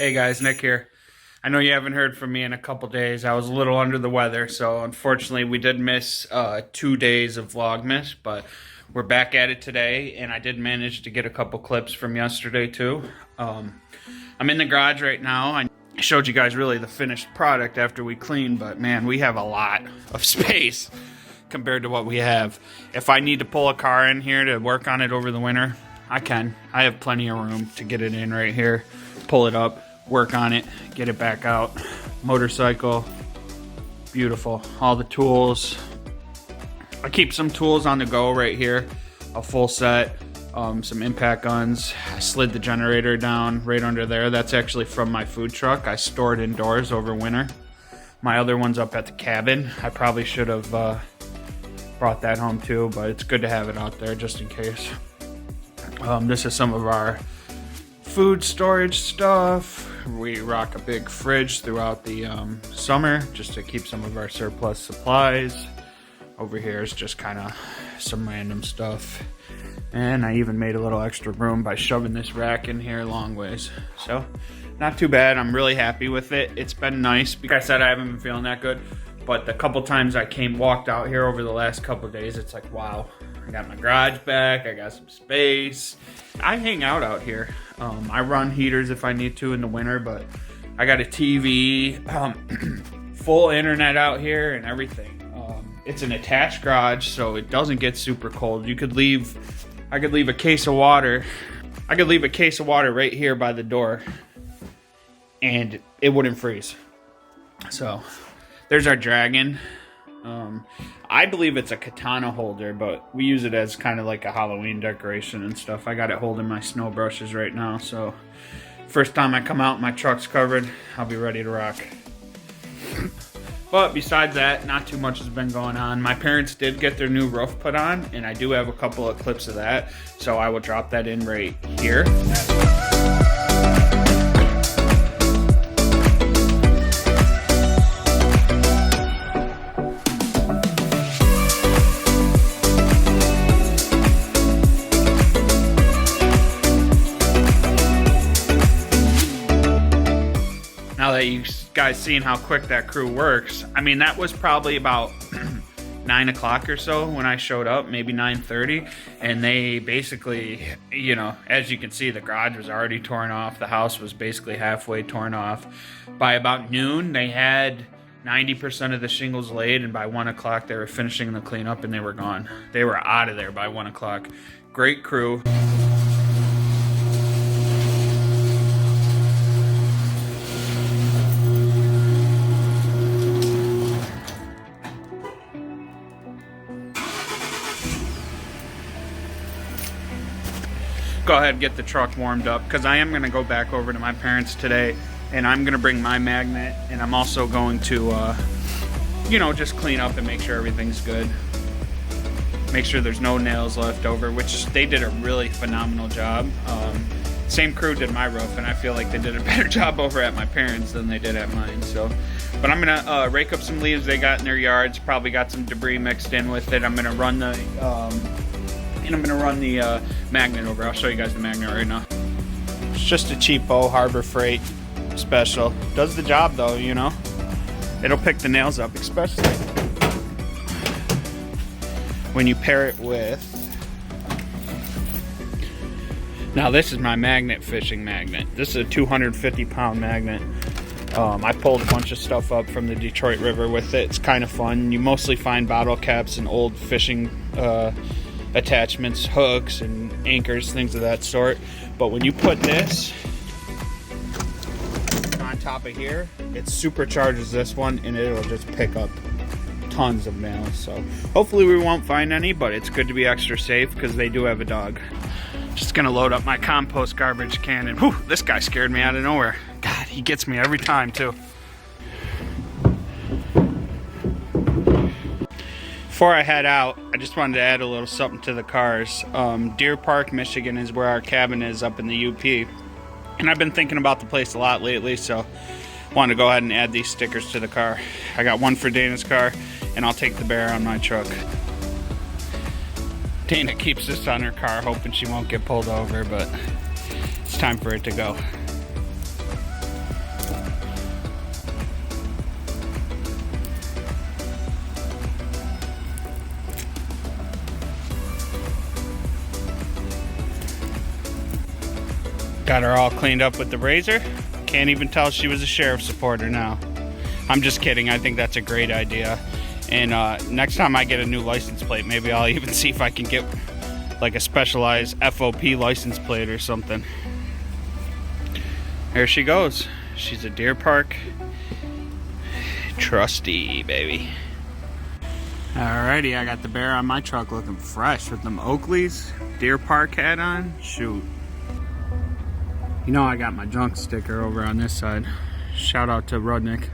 Hey guys, Nick here. I know you haven't heard from me in a couple days. I was a little under the weather, so unfortunately we did miss 2 days of Vlogmas, but we're back at it today, and I did manage to get a couple clips from yesterday too. I'm in the garage right now. I showed you guys really the finished product after we cleaned, but man, we have a lot of space compared to what we have. If I need to pull a car in here to work on it over the winter, I can. I have plenty of room to get it in right here, pull it up, work on it, get it back out. Motorcycle, beautiful. All the tools. I keep some tools on the go right here, a full set, some impact guns. I slid the generator down right under there. That's actually from my food truck. I stored indoors over winter. My other one's up at the cabin. I probably should have brought that home too, but it's good to have it out there just in case. This is some of our food storage stuff. We rock a big fridge throughout the summer just to keep some of our surplus supplies. Over here is just kind of some random stuff. And I even made a little extra room by shoving this rack in here long ways. So, not too bad. I'm really happy with it. It's been nice. Like I said, I haven't been feeling that good. But the couple times I walked out here over the last couple of days, it's like, wow. I got my garage back. I got some space. I hang out here. I run heaters if I need to in the winter, but I got a TV, full internet out here and everything. It's an attached garage, so it doesn't get super cold. I could leave a case of water. I could leave a case of water right here by the door, and it wouldn't freeze. So there's our dragon. I believe it's a katana holder, but we use it as kind of like a Halloween decoration and stuff. I got it holding my snow brushes right now, so first time I come out, my truck's covered. I'll be ready to rock. But besides that, not too much has been going on. My parents did get their new roof put on, and I do have a couple of clips of that, so I will drop that in right here. Now that you guys seen how quick that crew works, I mean, that was probably about 9 o'clock or so when I showed up, maybe 9:30, and they basically, you know, as you can see, the garage was already torn off. The house was basically halfway torn off. By about noon, they had 90% of the shingles laid, and by 1 o'clock, they were finishing the cleanup, and they were gone. They were out of there by 1 o'clock. Great crew. Go ahead and get the truck warmed up, because I am going to go back over to my parents today, and I'm going to bring my magnet, and I'm also going to you know, just clean up and make sure everything's good, make sure there's no nails left over, which they did a really phenomenal job. Same crew did my roof, and I feel like they did a better job over at my parents than they did at mine. So, but I'm gonna rake up some leaves they got in their yards, probably got some debris mixed in with it. I'm gonna run the magnet over. I'll show you guys the magnet right now. It's just a cheapo Harbor Freight special. Does the job though, you know. It'll pick the nails up, especially when you pair it with... Now this is my magnet fishing magnet. This is a 250-pound magnet. I pulled a bunch of stuff up from the Detroit River with it. It's kind of fun. You mostly find bottle caps and old fishing attachments, hooks and anchors, things of that sort. But when you put this on top of here, it supercharges this one, and it'll just pick up tons of nails. So hopefully we won't find any, but it's good to be extra safe because they do have a dog. Just gonna load up my compost garbage can, and whew, this guy scared me out of nowhere. God, he gets me every time too. Before I head out, I just wanted to add a little something to the cars. Deer Park, Michigan is where our cabin is up in the UP. And I've been thinking about the place a lot lately, so I wanted to go ahead and add these stickers to the car. I got one for Dana's car, and I'll take the bear on my truck. Dana keeps this on her car, hoping she won't get pulled over, but it's time for it to go. Got her all cleaned up with the razor. Can't even tell she was a sheriff supporter now. I'm just kidding. I think that's a great idea. And next time I get a new license plate, maybe I'll even see if I can get like a specialized FOP license plate or something. There she goes. She's a Deer Park trustee, baby. Alrighty, I got the bear on my truck looking fresh with them Oakleys. Deer Park hat on. Shoot. You know I got my junk sticker over on this side. Shout out to Rudnick.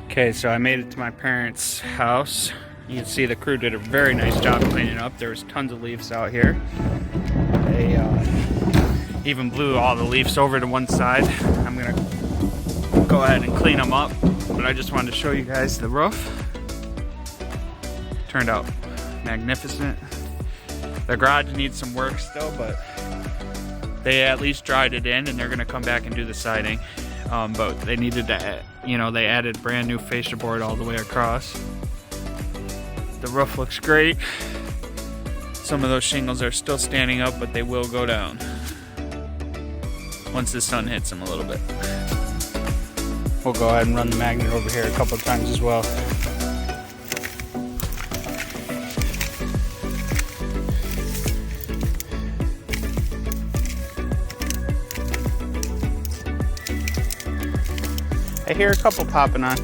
Okay, so I made it to my parents' house. You can see the crew did a very nice job cleaning up. There was tons of leaves out here. They even blew all the leaves over to one side. I'm gonna go ahead and clean them up, but I just wanted to show you guys the roof. Turned out magnificent. The garage needs some work still, but they at least dried it in, and they're gonna come back and do the siding. But they needed to add, they added brand new fascia board all the way across. The roof looks great. Some of those shingles are still standing up, but they will go down once the sun hits them a little bit. We'll go ahead and run the magnet over here a couple of times as well. I hear a couple popping on.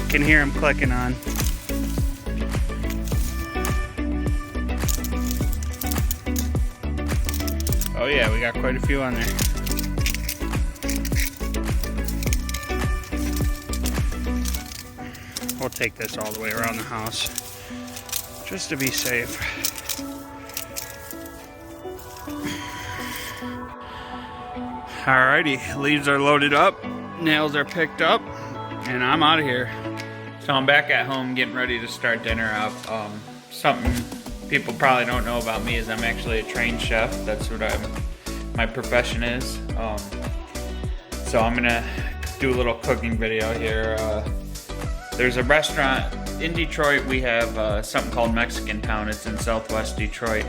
Can hear them clicking on. Oh yeah, we got quite a few on there. We'll take this all the way around the house just to be safe. Alrighty, leaves are loaded up, nails are picked up, and I'm out of here. So I'm back at home getting ready to start dinner up. Something people probably don't know about me is I'm actually a trained chef. That's what my profession is. So I'm gonna do a little cooking video here. There's a restaurant in Detroit. We have something called Mexican Town. It's in southwest Detroit.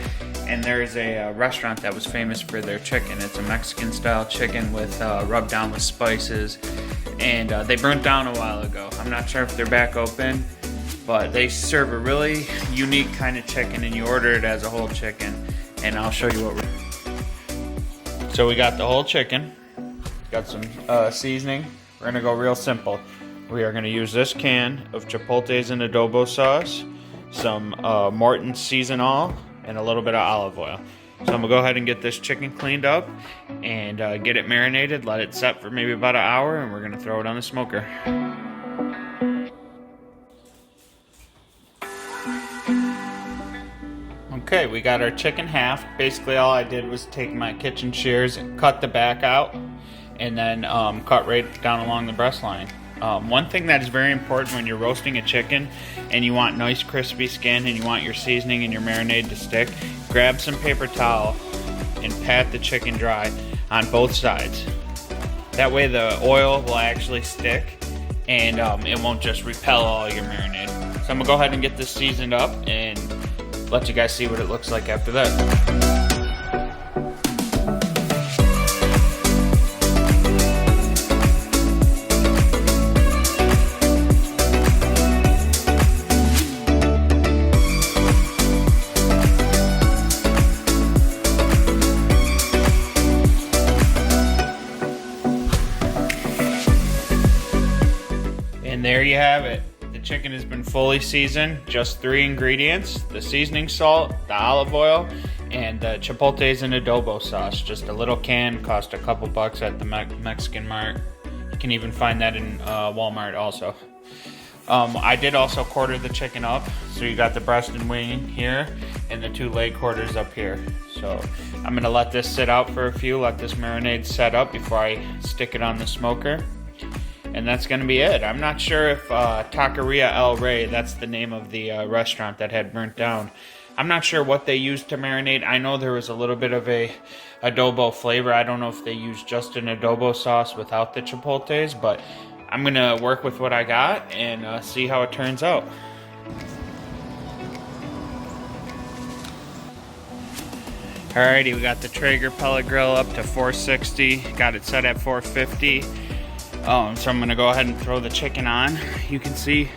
And there's a restaurant that was famous for their chicken. It's a Mexican style chicken with rubbed down with spices. And they burnt down a while ago. I'm not sure if they're back open, but they serve a really unique kind of chicken, and you order it as a whole chicken. And I'll show you what we're... So we got the whole chicken. Got some seasoning. We're gonna go real simple. We are gonna use this can of Chipotle's and adobo sauce, some Morton seasonal, and a little bit of olive oil. So I'm gonna go ahead and get this chicken cleaned up and get it marinated, let it set for maybe about an hour, and we're gonna throw it on the smoker. Okay, we got our chicken half. Basically all I did was take my kitchen shears and cut the back out, and then cut right down along the breast line. One thing that is very important when you're roasting a chicken and you want nice crispy skin and you want your seasoning and your marinade to stick, grab some paper towel and pat the chicken dry on both sides. That way the oil will actually stick and it won't just repel all your marinade. So I'm gonna go ahead and get this seasoned up and let you guys see what it looks like after that. And there you have it. The chicken has been fully seasoned. Just 3 ingredients: the seasoning salt, the olive oil, and the Chipotle's and adobo sauce. Just a little can, cost a couple bucks at the Mexican Mart. You can even find that in Walmart also. I did also quarter the chicken up. So you got the breast and wing here and the 2 leg quarters up here. So I'm gonna let this sit out for a few, let this marinade set up before I stick it on the smoker. And that's going to be it. I'm not sure if TAQUERIA El Rey, that's the name of the restaurant that had burnt down. I'm not sure what they used to marinate. I know there was a little bit of a adobo flavor. I don't know if they used just an adobo sauce without the chipotles, but I'm gonna work with what I got and see how it turns out. Alrighty, we got the Traeger pellet grill up to 460. Got it set at 450. So I'm gonna go ahead and throw the chicken on. You can see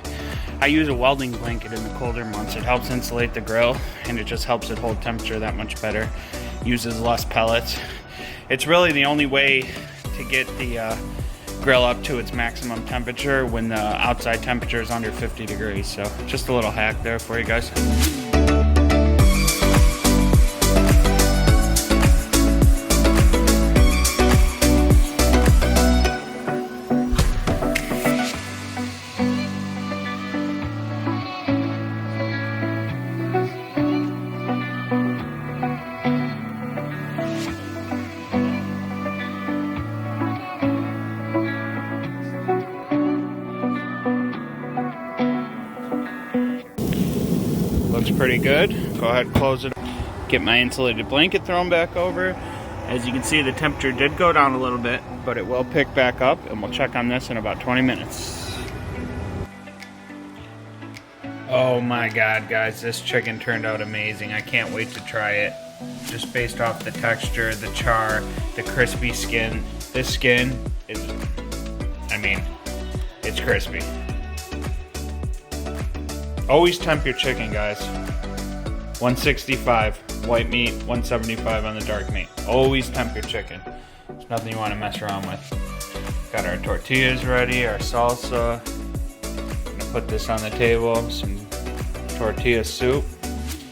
I use a welding blanket in the colder months. It helps insulate the grill and it just helps it hold temperature that much better. Uses less pellets. It's really the only way to get the grill up to its maximum temperature when the outside temperature is under 50 degrees. So just a little hack there for you guys. Looks pretty good. Go ahead, close it. Get my insulated blanket thrown back over. As you can see, the temperature did go down a little bit, but it will pick back up, and we'll check on this in about 20 minutes. Oh my God, guys, this chicken turned out amazing. I can't wait to try it. Just based off the texture, the char, the crispy skin. This skin is, I mean, it's crispy. Always temp your chicken, guys. 165 white meat, 175 on the dark meat. Always temp your chicken. There's nothing you want to mess around with. Got our tortillas ready, our salsa. Gonna put this on the table, some tortilla soup,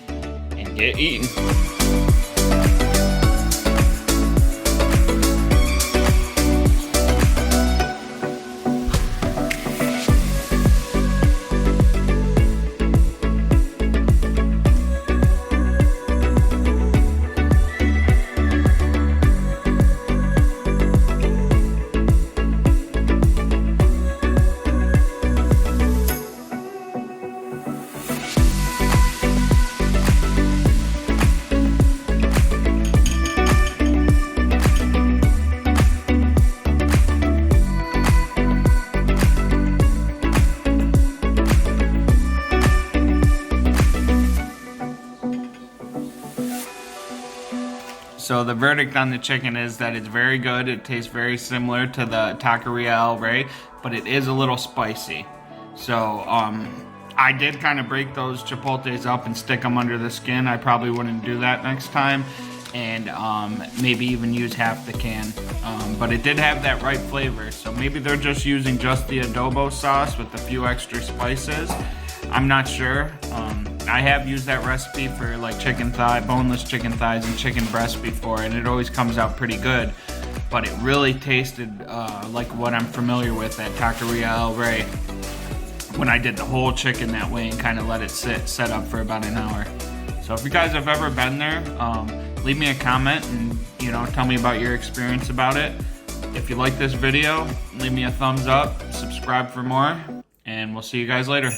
and get eating. So the verdict on the chicken is that it's very good. It tastes very similar to the TAQUERIA El Rey, but it is a little spicy. So I did kind of break those chipotles up and stick them under the skin. I probably wouldn't do that next time, and maybe even use half the can. But it did have that right flavor, so maybe they're just using just the adobo sauce with a few extra spices. I'm not sure. I have used that recipe for like chicken thigh, boneless chicken thighs and chicken breast before, and it always comes out pretty good. But it really tasted like what I'm familiar with at TAQUERIA El Rey when I did the whole chicken that way and kind of let it set up for about an hour. So if you guys have ever been there, leave me a comment and tell me about your experience about it. If you like this video, leave me a thumbs up, subscribe for more, and we'll see you guys later.